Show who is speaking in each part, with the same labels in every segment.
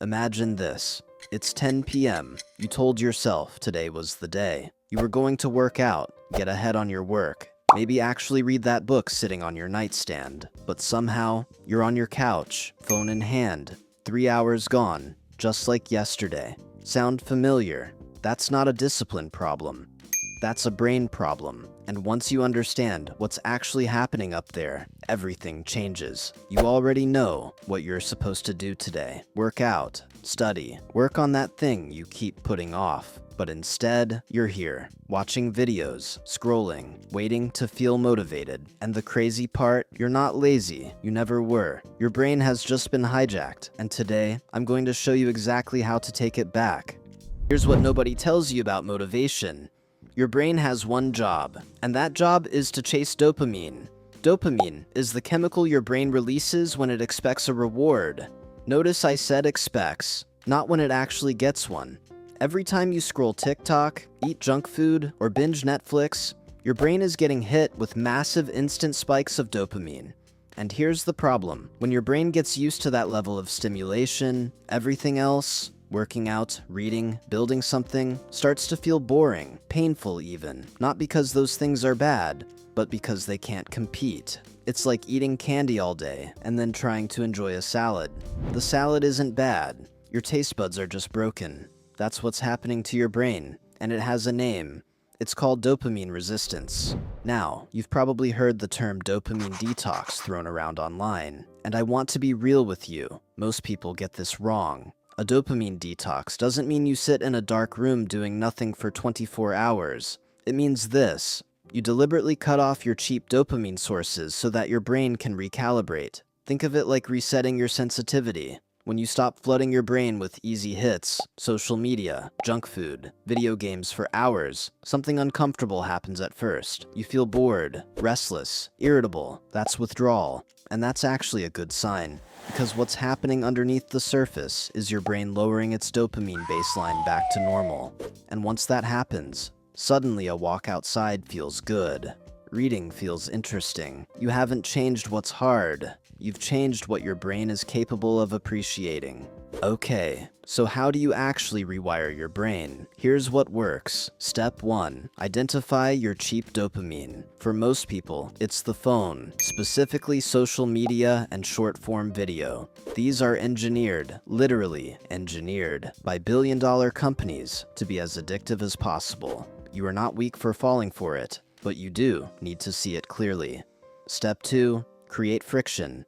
Speaker 1: Imagine this. It's 10 p.m. You told yourself today was the day. You were going to work out, get ahead on your work, maybe actually read that book sitting on your nightstand. But somehow, you're on your couch, phone in hand, 3 hours gone, just like yesterday. Sound familiar? That's not a discipline problem. That's a brain problem. And once you understand what's actually happening up there, everything changes. You already know what you're supposed to do today. Work out, study, work on that thing you keep putting off. But instead, you're here, watching videos, scrolling, waiting to feel motivated. And the crazy part, you're not lazy. You never were. Your brain has just been hijacked. And today, I'm going to show you exactly how to take it back. Here's what nobody tells you about motivation. Your brain has one job, and that job is to chase dopamine. Dopamine is the chemical your brain releases when it expects a reward. Notice I said expects, not when it actually gets one. Every time you scroll TikTok, eat junk food, or binge Netflix, your brain is getting hit with massive instant spikes of dopamine. And here's the problem. When your brain gets used to that level of stimulation, everything else, working out, reading, building something, starts to feel boring, painful even. Not because those things are bad, but because they can't compete. It's like eating candy all day and then trying to enjoy a salad. The salad isn't bad. Your taste buds are just broken. That's what's happening to your brain, and it has a name. It's called dopamine resistance. Now, you've probably heard the term dopamine detox thrown around online, and I want to be real with you. Most people get this wrong. A dopamine detox doesn't mean you sit in a dark room doing nothing for 24 hours. It means this. You deliberately cut off your cheap dopamine sources so that your brain can recalibrate. Think of it like resetting your sensitivity. When you stop flooding your brain with easy hits, social media, junk food, video games for hours, something uncomfortable happens at first. You feel bored, restless, irritable. That's withdrawal. And that's actually a good sign. Because what's happening underneath the surface is your brain lowering its dopamine baseline back to normal. And once that happens, suddenly a walk outside feels good. Reading feels interesting. You haven't changed what's hard. You've changed what your brain is capable of appreciating. Okay, so how do you actually rewire your brain? Here's what works. Step 1. Identify your cheap dopamine. For most people, it's the phone, specifically social media and short-form video. These are engineered, literally engineered, by billion-dollar companies to be as addictive as possible. You are not weak for falling for it, but you do need to see it clearly. Step 2. Create friction.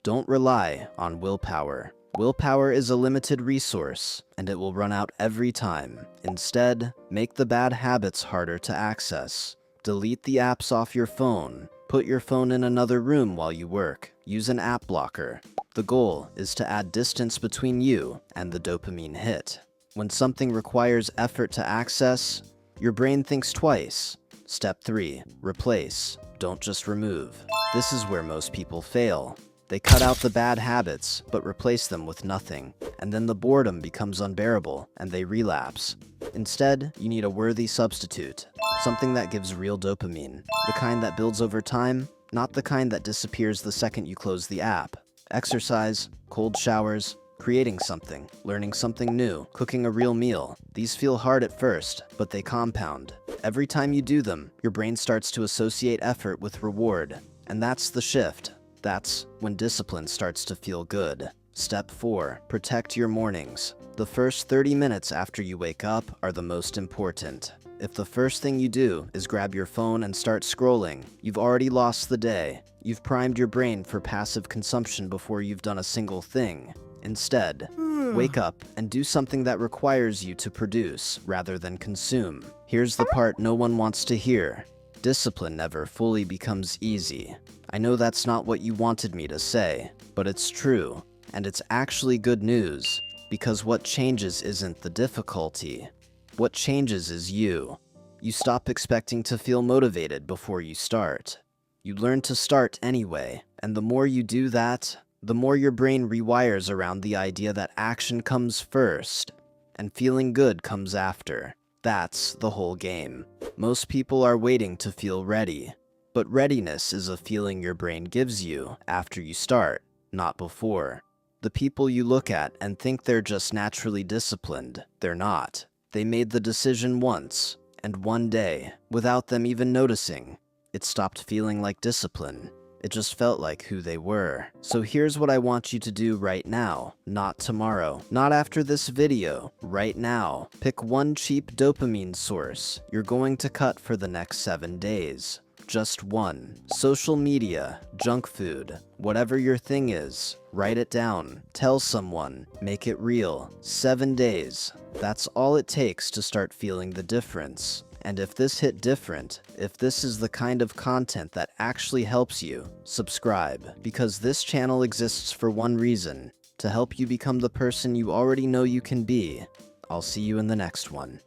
Speaker 1: Don't rely on willpower. Willpower is a limited resource, and it will run out every time. Instead, make the bad habits harder to access. Delete the apps off your phone. Put your phone in another room while you work. Use an app blocker. The goal is to add distance between you and the dopamine hit. When something requires effort to access, your brain thinks twice. Step 3. Replace. Don't just remove. This is where most people fail. They cut out the bad habits, but replace them with nothing, and then the boredom becomes unbearable, and they relapse. Instead, you need a worthy substitute, something that gives real dopamine, the kind that builds over time, not the kind that disappears the second you close the app. Exercise, cold showers, creating something, learning something new, cooking a real meal. These feel hard at first, but they compound. Every time you do them, your brain starts to associate effort with reward, and that's the shift. That's when discipline starts to feel good. Step 4. Protect your mornings. The first 30 minutes after you wake up are the most important. If the first thing you do is grab your phone and start scrolling, you've already lost the day. You've primed your brain for passive consumption before you've done a single thing. Instead, wake up and do something that requires you to produce rather than consume. Here's the part no one wants to hear. Discipline never fully becomes easy. I know that's not what you wanted me to say, but it's true, and it's actually good news, because what changes isn't the difficulty. What changes is you. You stop expecting to feel motivated before you start. You learn to start anyway, and the more you do that, the more your brain rewires around the idea that action comes first, and feeling good comes after. That's the whole game. Most people are waiting to feel ready. But readiness is a feeling your brain gives you after you start, not before. The people you look at and think they're just naturally disciplined, they're not. They made the decision once, and one day, without them even noticing, it stopped feeling like discipline. It just felt like who they were. So here's what I want you to do right now, not tomorrow, not after this video, right now. Pick one cheap dopamine source you're going to cut for the next 7 days. Just one. Social media, junk food, whatever your thing is, write it down. Tell someone, make it real. 7 days. That's all it takes to start feeling the difference. And if this hit different, if this is the kind of content that actually helps you, subscribe, because this channel exists for one reason, to help you become the person you already know you can be. I'll see you in the next one.